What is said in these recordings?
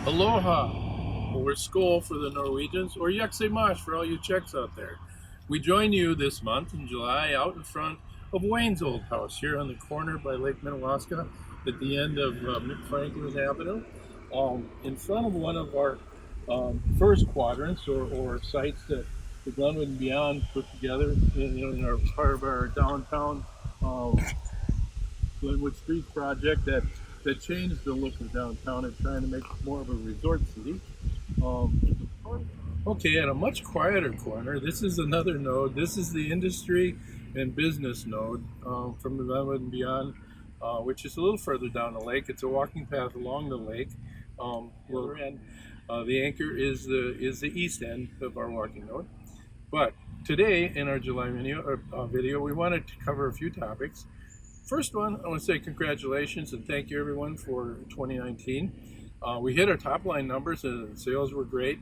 Aloha, or Skål for the Norwegians, or Yaksemash for all you Czechs out there. We join you this month in July out in front of Wayne's old house here on the corner by Lake Minnewaska at the end of Franklin Avenue, in front of one of our first quadrants or sites that the Glenwood and Beyond put together in our part of our downtown um, Glenwood Street project that changed the look of downtown and trying to make it more of a resort city. Um, okay, at a much quieter corner, this is another node. This is the industry and business node from the Glenwood and Beyond, which is a little further down the lake. It's a walking path along the lake. And the anchor is the east end of our walking node. But today in our July video, we wanted to cover a few topics. First one, I want to say congratulations and thank you everyone for 2019. We hit our top line numbers and sales were great.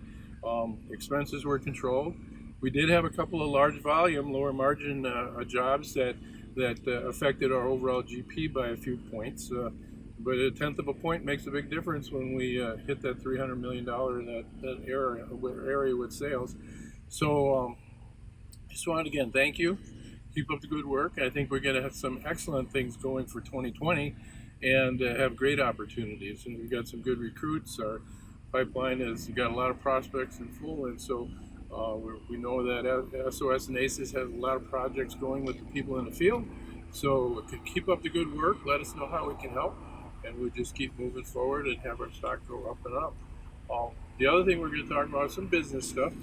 Expenses were controlled. We did have a couple of large volume, lower margin jobs that affected our overall GP by a few points. But a tenth of a point makes a big difference when we hit that $300 million that area with sales. So just wanted to again thank you. Keep up the good work. I think we're going to have some excellent things going for 2020 and have great opportunities. And we've got some good recruits. Our pipeline has got a lot of prospects in full. And so we know that SOS and ACES has a lot of projects going with the people in the field. So keep up the good work. Let us know how we can help. And we'll just keep moving forward and have our stock go up and up. The other thing we're going to talk about is some business stuff.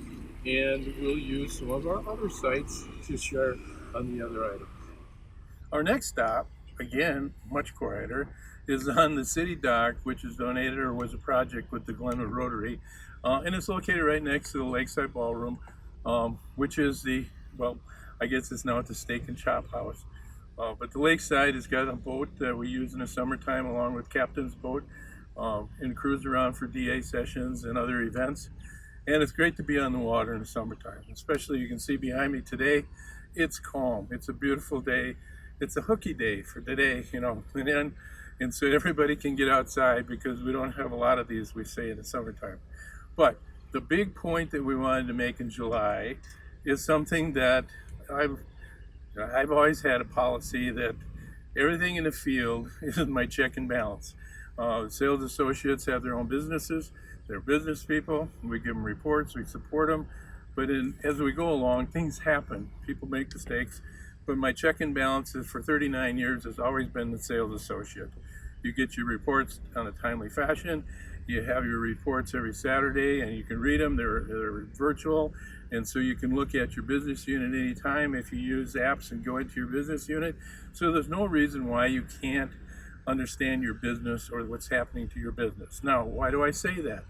And we'll use some of our other sites to share on the other items. Our next stop, again, much quieter, is on the city dock, which is donated or was a project with the Glenwood Rotary. And it's located right next to the Lakeside Ballroom, which is I guess it's now at the Steak and Chop House. But the Lakeside has got a boat that we use in the summertime along with Captain's Boat and cruise around for DA sessions and other events. And it's great to be on the water in the summertime, especially you can see behind me today. It's calm. It's a beautiful day. It's a hooky day for today, and so everybody can get outside because we don't have a lot of these, we say, in the summertime. But the big point that we wanted to make in July is something that I've always had a policy that everything in the field is my check and balance. Sales associates have their own businesses. They're business people. We give them reports. We support them. But as we go along, things happen. People make mistakes. But my check and balances for 39 years has always been the sales associate. You get your reports on a timely fashion. You have your reports every Saturday, and you can read them. They're virtual, and so you can look at your business unit anytime if you use apps and go into your business unit. So there's no reason why you can't understand your business or what's happening to your business. Now, why do I say that?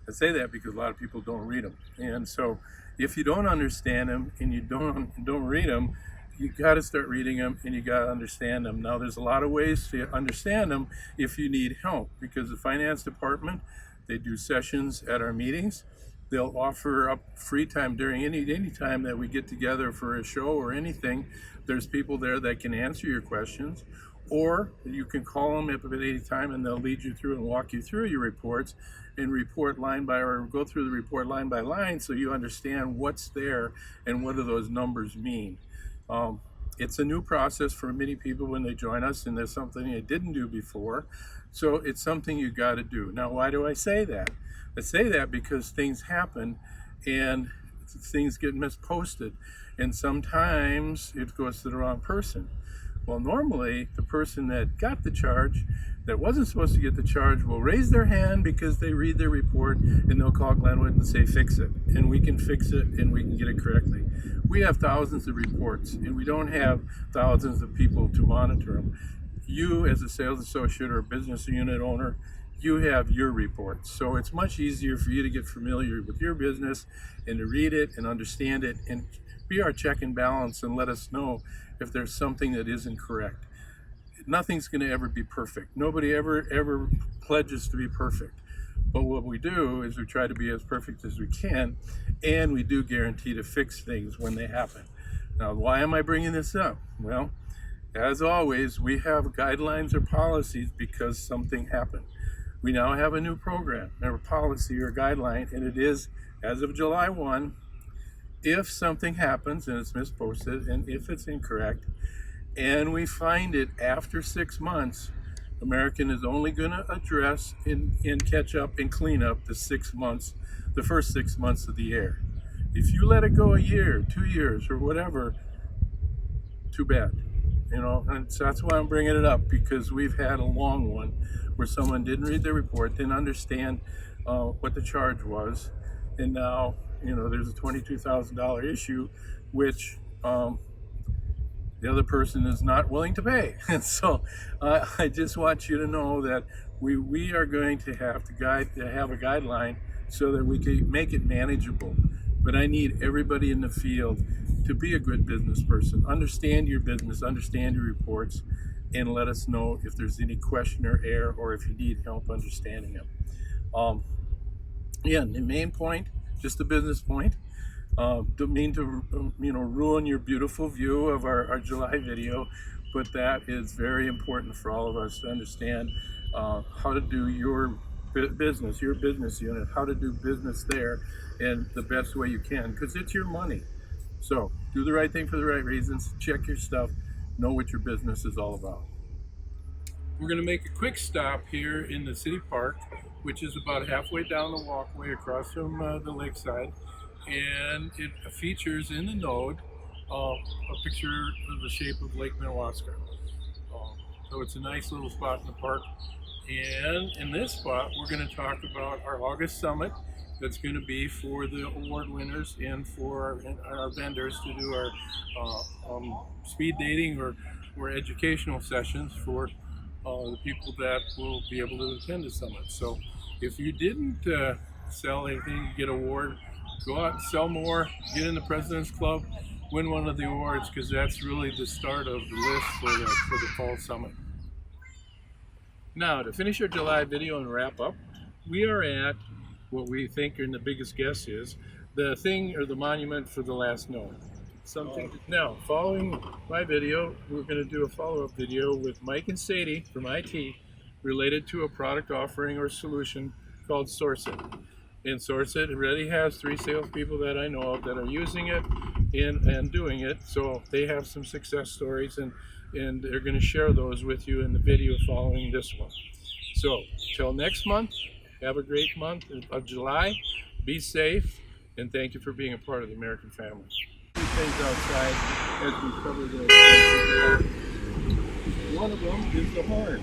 I say that because a lot of people don't read them, and so if you don't understand them and you don't read them, you got to start reading them and you got to understand them. Now, there's a lot of ways to understand them if you need help, because the finance department, they do sessions at our meetings. They'll offer up free time during any time that we get together for a show or anything. There's people there that can answer your questions, or you can call them at any time and they'll lead you through and walk you through your reports and report line by, or go through the report line by line so you understand what's there and what do those numbers mean. It's a new process for many people when they join us, and there's something they didn't do before. So it's something you got to do. Now, why do I say that? I say that because things happen and things get misposted, and sometimes it goes to the wrong person. Well, normally the person that got the charge that wasn't supposed to get the charge will raise their hand because they read their report, and they'll call Glenwood and say, fix it. And we can fix it and we can get it correctly. We have thousands of reports and we don't have thousands of people to monitor them. You as a sales associate or a business unit owner, you have your reports. So it's much easier for you to get familiar with your business and to read it and understand it and be our check and balance and let us know if there's something that isn't correct. Nothing's going to ever be perfect. Nobody ever pledges to be perfect. But what we do is we try to be as perfect as we can, and we do guarantee to fix things when they happen. Now, why am I bringing this up? Well, as always, we have guidelines or policies because something happened. We now have a new program, or policy, or guideline, and it is, as of July 1, if something happens and it's misposted, and if it's incorrect, and we find it after 6 months, American is only going to address and catch up and clean up the 6 months, the first 6 months of the year. If you let it go a year, 2 years, or whatever, too bad. And so that's why I'm bringing it up, because we've had a long one where someone didn't read the report, didn't understand what the charge was, and now there's a $22,000 issue, which the other person is not willing to pay. And so I just want you to know that we are going to have a guideline so that we can make it manageable. But I need everybody in the field to be a good business person, understand your business, understand your reports, and let us know if there's any question or error, or if you need help understanding them. The main point, just a business point. Don't mean to ruin your beautiful view of our July video, but that is very important for all of us to understand how to do your business unit, how to do business there in the best way you can, because it's your money. So do the right thing for the right reasons, check your stuff, know what your business is all about. We're going to make a quick stop here in the city park, which is about halfway down the walkway across from the lakeside, and it features in the node a picture of the shape of Lake Minnewaska. So it's a nice little spot in the park. And in this spot, we're going to talk about our August summit that's going to be for the award winners and for our vendors to do our speed dating or educational sessions for the people that will be able to attend the summit. So if you didn't sell anything, you get an award, go out and sell more, get in the President's Club, win one of the awards, because that's really the start of the list for the fall summit. Now, to finish our July video and wrap up, we are at what we think are the biggest guess is the thing or the monument for the last node. Now, following my video, we're going to do a follow-up video with Mike and Sadie from IT related to a product offering or solution called SourceIt. And SourceIt already has 3 salespeople that I know of that are using it and doing it. So they have some success stories, and they're going to share those with you in the video following this one. So till next month, have a great month of July. Be safe, and thank you for being a part of the American family. Things outside as we cover the one of them is the horn.